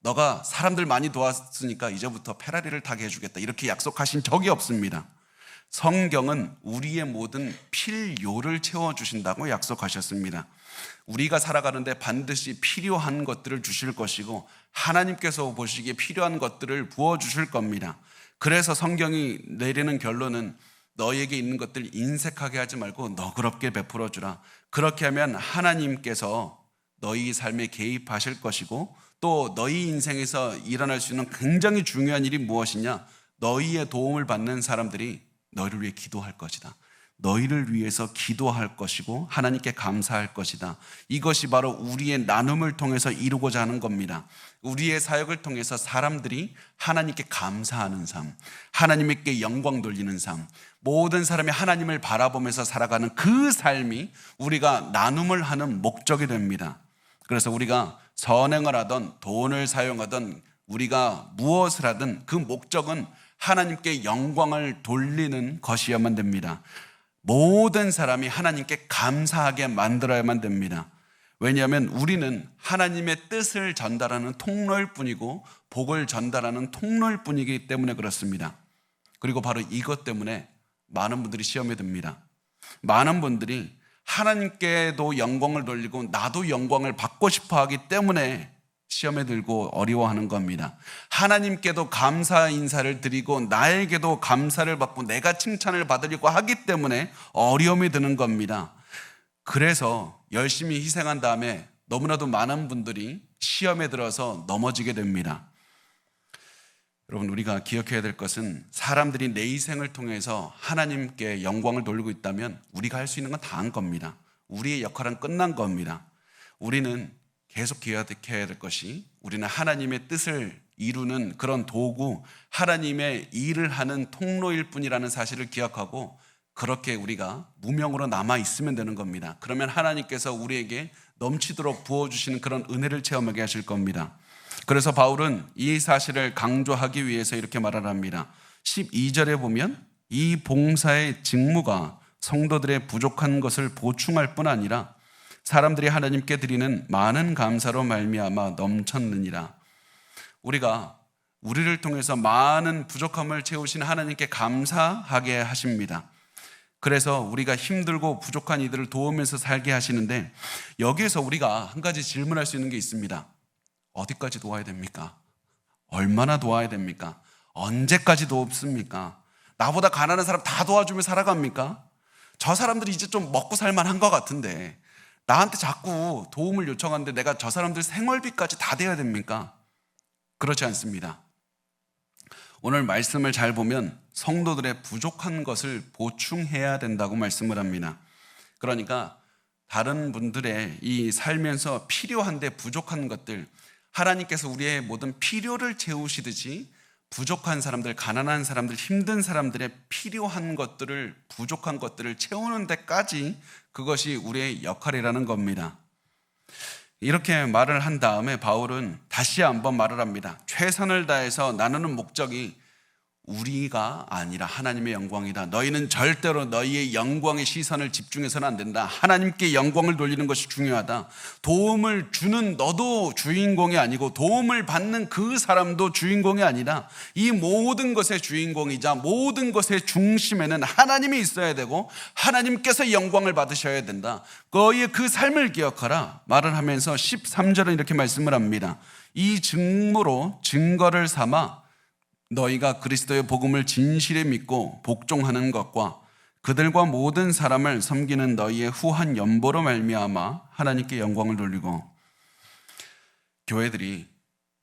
너가 사람들 많이 도왔으니까 이제부터 페라리를 타게 해주겠다 이렇게 약속하신 적이 없습니다. 성경은 우리의 모든 필요를 채워주신다고 약속하셨습니다. 우리가 살아가는데 반드시 필요한 것들을 주실 것이고 하나님께서 보시기에 필요한 것들을 부어주실 겁니다. 그래서 성경이 내리는 결론은 너희에게 있는 것들 인색하게 하지 말고 너그럽게 베풀어주라. 그렇게 하면 하나님께서 너희 삶에 개입하실 것이고 또 너희 인생에서 일어날 수 있는 굉장히 중요한 일이 무엇이냐? 너희의 도움을 받는 사람들이 너희를 위해 기도할 것이다. 너희를 위해서 기도할 것이고 하나님께 감사할 것이다. 이것이 바로 우리의 나눔을 통해서 이루고자 하는 겁니다. 우리의 사역을 통해서 사람들이 하나님께 감사하는 삶, 하나님께 영광 돌리는 삶, 모든 사람이 하나님을 바라보면서 살아가는 그 삶이 우리가 나눔을 하는 목적이 됩니다. 그래서 우리가 선행을 하던 돈을 사용하던 우리가 무엇을 하든 그 목적은 하나님께 영광을 돌리는 것이어야만 됩니다. 모든 사람이 하나님께 감사하게 만들어야만 됩니다. 왜냐하면 우리는 하나님의 뜻을 전달하는 통로일 뿐이고 복을 전달하는 통로일 뿐이기 때문에 그렇습니다. 그리고 바로 이것 때문에 많은 분들이 시험에 듭니다. 많은 분들이 하나님께도 영광을 돌리고 나도 영광을 받고 싶어 하기 때문에 시험에 들고 어려워하는 겁니다. 하나님께도 감사 인사를 드리고 나에게도 감사를 받고 내가 칭찬을 받으려고 하기 때문에 어려움이 드는 겁니다. 그래서 열심히 희생한 다음에 너무나도 많은 분들이 시험에 들어서 넘어지게 됩니다. 여러분, 우리가 기억해야 될 것은 사람들이 내 희생을 통해서 하나님께 영광을 돌리고 있다면 우리가 할 수 있는 건 다 한 겁니다. 우리의 역할은 끝난 겁니다. 우리는 계속 기억해야 될 것이 우리는 하나님의 뜻을 이루는 그런 도구, 하나님의 일을 하는 통로일 뿐이라는 사실을 기억하고 그렇게 우리가 무명으로 남아 있으면 되는 겁니다. 그러면 하나님께서 우리에게 넘치도록 부어주시는 그런 은혜를 체험하게 하실 겁니다. 그래서 바울은 이 사실을 강조하기 위해서 이렇게 말을 합니다. 12절에 보면 이 봉사의 직무가 성도들의 부족한 것을 보충할 뿐 아니라 사람들이 하나님께 드리는 많은 감사로 말미암아 넘쳤느니라. 우리가 우리를 통해서 많은 부족함을 채우신 하나님께 감사하게 하십니다. 그래서 우리가 힘들고 부족한 이들을 도우면서 살게 하시는데 여기에서 우리가 한 가지 질문할 수 있는 게 있습니다. 어디까지 도와야 됩니까? 얼마나 도와야 됩니까? 언제까지 돕습니까? 나보다 가난한 사람 다 도와주며 살아갑니까? 저 사람들이 이제 좀 먹고 살만한 것 같은데 나한테 자꾸 도움을 요청하는데 내가 저 사람들 생활비까지 다 대야 됩니까? 그렇지 않습니다. 오늘 말씀을 잘 보면 성도들의 부족한 것을 보충해야 된다고 말씀을 합니다. 그러니까 다른 분들의 이 살면서 필요한데 부족한 것들, 하나님께서 우리의 모든 필요를 채우시듯이 부족한 사람들, 가난한 사람들, 힘든 사람들의 필요한 것들을, 부족한 것들을 채우는 데까지 그것이 우리의 역할이라는 겁니다. 이렇게 말을 한 다음에 바울은 다시 한번 말을 합니다. 최선을 다해서 나누는 목적이 우리가 아니라 하나님의 영광이다. 너희는 절대로 너희의 영광의 시선을 집중해서는 안 된다. 하나님께 영광을 돌리는 것이 중요하다. 도움을 주는 너도 주인공이 아니고 도움을 받는 그 사람도 주인공이 아니라 이 모든 것의 주인공이자 모든 것의 중심에는 하나님이 있어야 되고 하나님께서 영광을 받으셔야 된다. 너희의 그 삶을 기억하라 말을 하면서 13절은 이렇게 말씀을 합니다. 이 증거로 증거를 삼아 너희가 그리스도의 복음을 진실에 믿고 복종하는 것과 그들과 모든 사람을 섬기는 너희의 후한 연보로 말미암아 하나님께 영광을 돌리고. 교회들이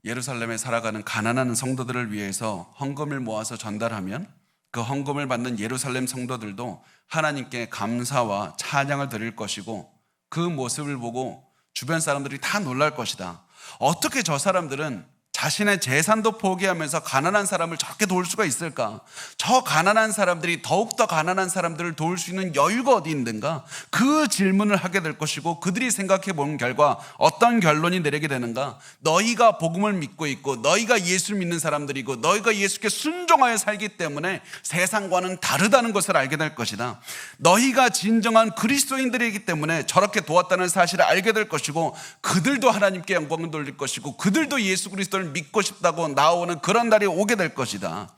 예루살렘에 살아가는 가난한 성도들을 위해서 헌금을 모아서 전달하면 그 헌금을 받는 예루살렘 성도들도 하나님께 감사와 찬양을 드릴 것이고 그 모습을 보고 주변 사람들이 다 놀랄 것이다. 어떻게 저 사람들은 자신의 재산도 포기하면서 가난한 사람을 저렇게 도울 수가 있을까? 저 가난한 사람들이 더욱더 가난한 사람들을 도울 수 있는 여유가 어디 있는가? 그 질문을 하게 될 것이고 그들이 생각해 본 결과 어떤 결론이 내리게 되는가? 너희가 복음을 믿고 있고 너희가 예수를 믿는 사람들이고 너희가 예수께 순종하여 살기 때문에 세상과는 다르다는 것을 알게 될 것이다. 너희가 진정한 그리스도인들이기 때문에 저렇게 도왔다는 사실을 알게 될 것이고 그들도 하나님께 영광을 돌릴 것이고 그들도 예수 그리스도를 믿고 싶다고 나오는 그런 날이 오게 될 것이다.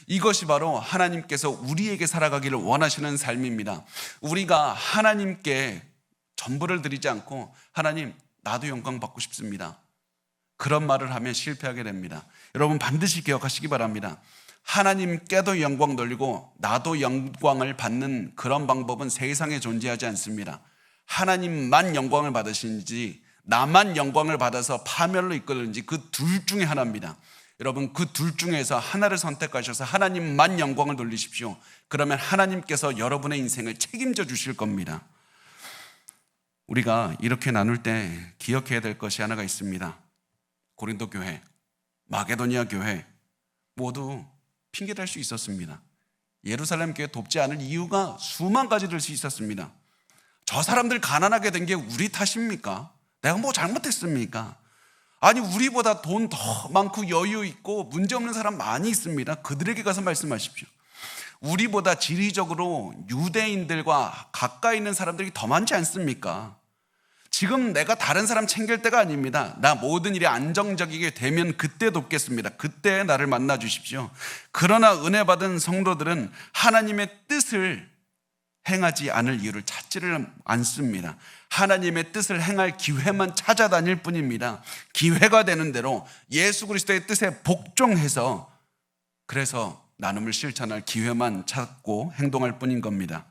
이것이 바로 하나님께서 우리에게 살아가기를 원하시는 삶입니다. 우리가 하나님께 전부를 드리지 않고 하나님 나도 영광 받고 싶습니다. 그런 말을 하면 실패하게 됩니다. 여러분 반드시 기억하시기 바랍니다. 하나님께도 영광 돌리고 나도 영광을 받는 그런 방법은 세상에 존재하지 않습니다. 하나님만 영광을 받으시는지 나만 영광을 받아서 파멸로 이끌는지 그 둘 중에 하나입니다. 여러분 그 둘 중에서 하나를 선택하셔서 하나님만 영광을 돌리십시오. 그러면 하나님께서 여러분의 인생을 책임져 주실 겁니다. 우리가 이렇게 나눌 때 기억해야 될 것이 하나가 있습니다. 고린도 교회, 마게도니아 교회 모두 핑계댈 수 있었습니다. 예루살렘 교회 돕지 않을 이유가 수만 가지 될 수 있었습니다. 저 사람들 가난하게 된 게 우리 탓입니까? 내가 뭐 잘못했습니까? 아니 우리보다 돈 더 많고 여유 있고 문제없는 사람 많이 있습니다. 그들에게 가서 말씀하십시오. 우리보다 지리적으로 유대인들과 가까이 있는 사람들이 더 많지 않습니까? 지금 내가 다른 사람 챙길 때가 아닙니다. 나 모든 일이 안정적이게 되면 그때 돕겠습니다. 그때 나를 만나 주십시오. 그러나 은혜 받은 성도들은 하나님의 뜻을 행하지 않을 이유를 찾지를 않습니다. 하나님의 뜻을 행할 기회만 찾아다닐 뿐입니다. 기회가 되는 대로 예수 그리스도의 뜻에 복종해서 그래서 나눔을 실천할 기회만 찾고 행동할 뿐인 겁니다.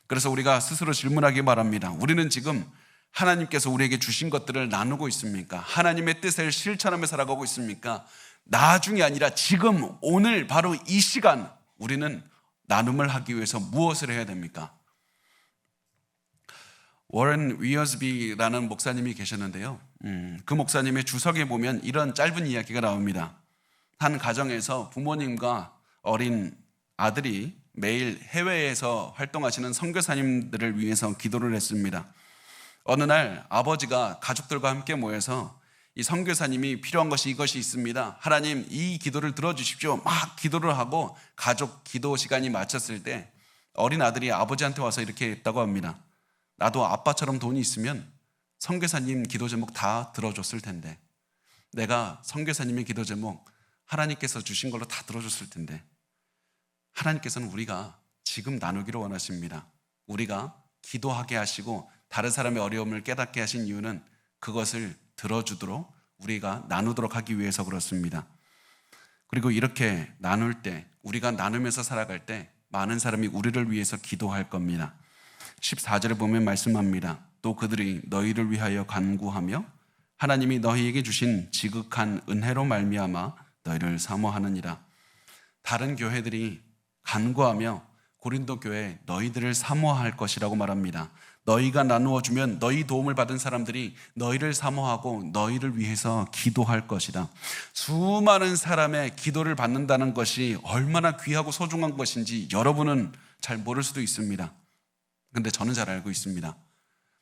그래서 우리가 스스로 질문하기 바랍니다. 우리는 지금 하나님께서 우리에게 주신 것들을 나누고 있습니까? 하나님의 뜻을 실천하며 살아가고 있습니까? 나중이 아니라 지금 오늘 바로 이 시간 우리는 나눔을 하기 위해서 무엇을 해야 됩니까? 워런 위어스비라는 목사님이 계셨는데요. 그 목사님의 주석에 보면 이런 짧은 이야기가 나옵니다. 한 가정에서 부모님과 어린 아들이 매일 해외에서 활동하시는 선교사님들을 위해서 기도를 했습니다. 어느 날 아버지가 가족들과 함께 모여서 이 선교사님이 필요한 것이 이것이 있습니다. 하나님 이 기도를 들어주십시오. 막 기도를 하고 가족 기도 시간이 마쳤을 때 어린 아들이 아버지한테 와서 이렇게 했다고 합니다. 나도 아빠처럼 돈이 있으면 선교사님 기도 제목 다 들어줬을 텐데 내가 선교사님의 기도 제목 하나님께서 주신 걸로 다 들어줬을 텐데 하나님께서는 우리가 지금 나누기를 원하십니다. 우리가 기도하게 하시고 다른 사람의 어려움을 깨닫게 하신 이유는 그것을 들어주도록 우리가 나누도록 하기 위해서 그렇습니다. 그리고 이렇게 나눌 때 우리가 나누면서 살아갈 때 많은 사람이 우리를 위해서 기도할 겁니다. 14절에 보면 말씀합니다. 또 그들이 너희를 위하여 간구하며 하나님이 너희에게 주신 지극한 은혜로 말미암아 너희를 사모하느니라. 다른 교회들이 간구하며 고린도 교회 너희들을 사모할 것이라고 말합니다. 너희가 나누어 주면 너희 도움을 받은 사람들이 너희를 사모하고 너희를 위해서 기도할 것이다. 수많은 사람의 기도를 받는다는 것이 얼마나 귀하고 소중한 것인지 여러분은 잘 모를 수도 있습니다. 근데 저는 잘 알고 있습니다.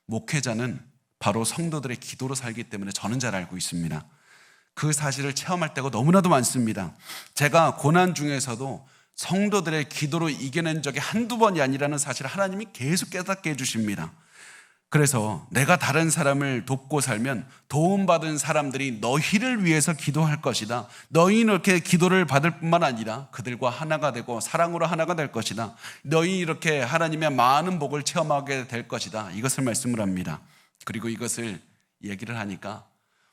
목회자는 바로 성도들의 기도로 살기 때문에 저는 잘 알고 있습니다. 그 사실을 체험할 때가 너무나도 많습니다. 제가 고난 중에서도 성도들의 기도로 이겨낸 적이 한두 번이 아니라는 사실을 하나님이 계속 깨닫게 해주십니다. 그래서 내가 다른 사람을 돕고 살면 도움받은 사람들이 너희를 위해서 기도할 것이다. 너희는 이렇게 기도를 받을 뿐만 아니라 그들과 하나가 되고 사랑으로 하나가 될 것이다. 너희 이렇게 하나님의 많은 복을 체험하게 될 것이다. 이것을 말씀을 합니다. 그리고 이것을 얘기를 하니까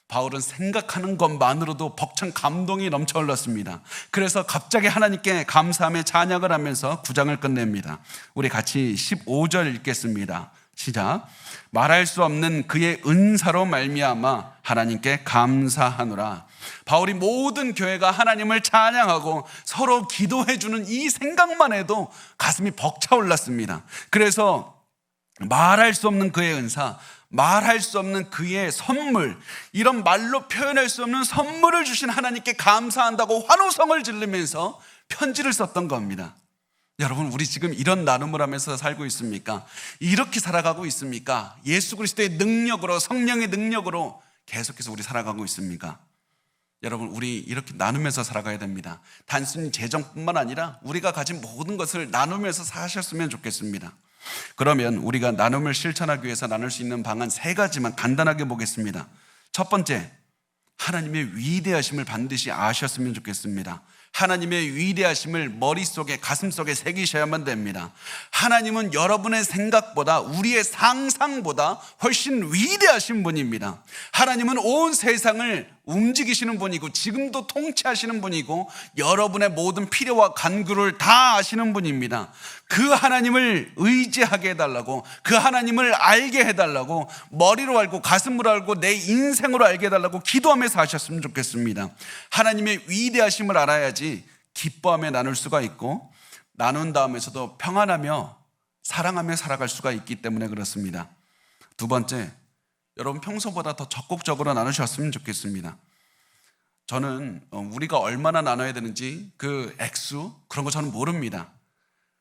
바울은 생각하는 것만으로도 벅찬 감동이 넘쳐 흘렀습니다. 그래서 갑자기 하나님께 감사함에 찬양을 하면서 9장을 끝냅니다. 우리 같이 15절 읽겠습니다. 시작. 말할 수 없는 그의 은사로 말미암아 하나님께 감사하노라. 바울이 모든 교회가 하나님을 찬양하고 서로 기도해 주는 이 생각만 해도 가슴이 벅차올랐습니다. 그래서 말할 수 없는 그의 은사, 말할 수 없는 그의 선물, 이런 말로 표현할 수 없는 선물을 주신 하나님께 감사한다고 환호성을 지르면서 편지를 썼던 겁니다. 여러분, 우리 지금 이런 나눔을 하면서 살고 있습니까? 이렇게 살아가고 있습니까? 예수 그리스도의 능력으로, 성령의 능력으로 계속해서 우리 살아가고 있습니까? 여러분, 우리 이렇게 나누면서 살아가야 됩니다. 단순히 재정뿐만 아니라 우리가 가진 모든 것을 나누면서 사셨으면 좋겠습니다. 그러면 우리가 나눔을 실천하기 위해서 나눌 수 있는 방안 3가지만 간단하게 보겠습니다. 첫 번째, 하나님의 위대하심을 반드시 아셨으면 좋겠습니다. 하나님의 위대하심을 머릿속에, 가슴속에 새기셔야만 됩니다. 하나님은 여러분의 생각보다, 우리의 상상보다 훨씬 위대하신 분입니다. 하나님은 온 세상을 움직이시는 분이고 지금도 통치하시는 분이고 여러분의 모든 필요와 간구를 다 아시는 분입니다. 그 하나님을 의지하게 해달라고, 그 하나님을 알게 해달라고, 머리로 알고 가슴으로 알고 내 인생으로 알게 해달라고 기도하면서 하셨으면 좋겠습니다. 하나님의 위대하심을 알아야지 기뻐하며 나눌 수가 있고 나눈 다음에서도 평안하며 사랑하며 살아갈 수가 있기 때문에 그렇습니다. 두 번째, 여러분 평소보다 더 적극적으로 나누셨으면 좋겠습니다. 저는 우리가 얼마나 나눠야 되는지 그 액수, 그런 거 저는 모릅니다.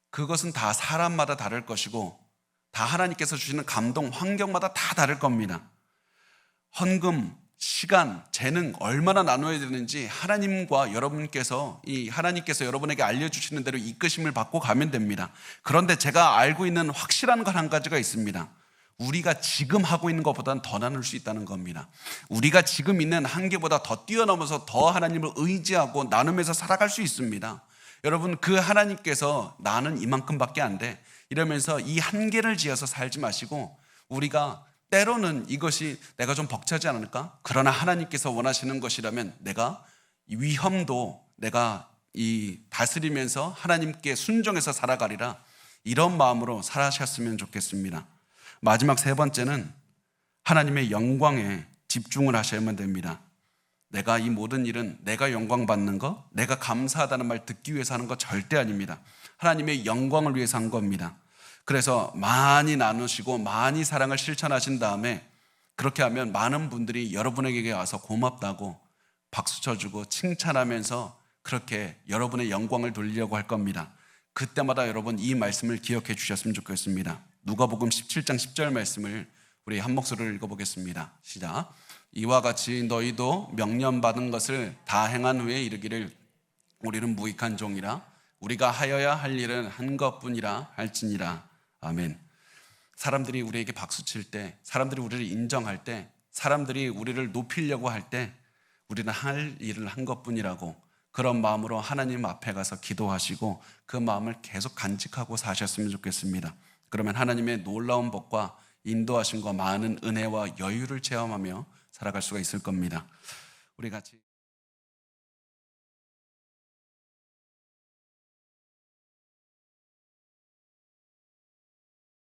그것은 다 사람마다 다를 것이고 다 하나님께서 주시는 감동, 환경마다 다 다를 겁니다. 헌금, 시간, 재능 얼마나 나눠야 되는지 하나님께서 여러분에게 알려주시는 대로 이끄심을 받고 가면 됩니다. 그런데 제가 알고 있는 확실한 건 한 가지가 있습니다. 우리가 지금 하고 있는 것보다는 더 나눌 수 있다는 겁니다. 우리가 지금 있는 한계보다 더 뛰어넘어서 더 하나님을 의지하고 나누면서 살아갈 수 있습니다. 여러분, 그 하나님께서 나는 이만큼밖에 안 돼 이러면서 이 한계를 지어서 살지 마시고, 우리가 때로는 이것이 내가 좀 벅차지 않을까? 그러나 하나님께서 원하시는 것이라면 내가 위험도 내가 다스리면서 하나님께 순종해서 살아가리라, 이런 마음으로 살아셨으면 좋겠습니다. 마지막 3번째는 하나님의 영광에 집중을 하셔야만 됩니다. 내가 이 모든 일은 내가 영광 받는 거, 내가 감사하다는 말 듣기 위해서 하는 거 절대 아닙니다. 하나님의 영광을 위해서 한 겁니다. 그래서 많이 나누시고 많이 사랑을 실천하신 다음에 그렇게 하면 많은 분들이 여러분에게 와서 고맙다고 박수 쳐주고 칭찬하면서 그렇게 여러분의 영광을 돌리려고 할 겁니다. 그때마다 여러분 이 말씀을 기억해 주셨으면 좋겠습니다. 누가복음 17장 10절 말씀을 우리 한 목소리로 읽어보겠습니다. 시작. 이와 같이 너희도 명령받은 것을 다 행한 후에 이르기를 우리는 무익한 종이라 우리가 하여야 할 일은 한 것뿐이라 할지니라. 아멘. 사람들이 우리에게 박수칠 때, 사람들이 우리를 인정할 때, 사람들이 우리를 높이려고 할 때 우리는 할 일을 한 것뿐이라고, 그런 마음으로 하나님 앞에 가서 기도하시고 그 마음을 계속 간직하고 사셨으면 좋겠습니다. 그러면 하나님의 놀라운 복과 인도하심과 많은 은혜와 여유를 체험하며 살아갈 수가 있을 겁니다. 우리 같이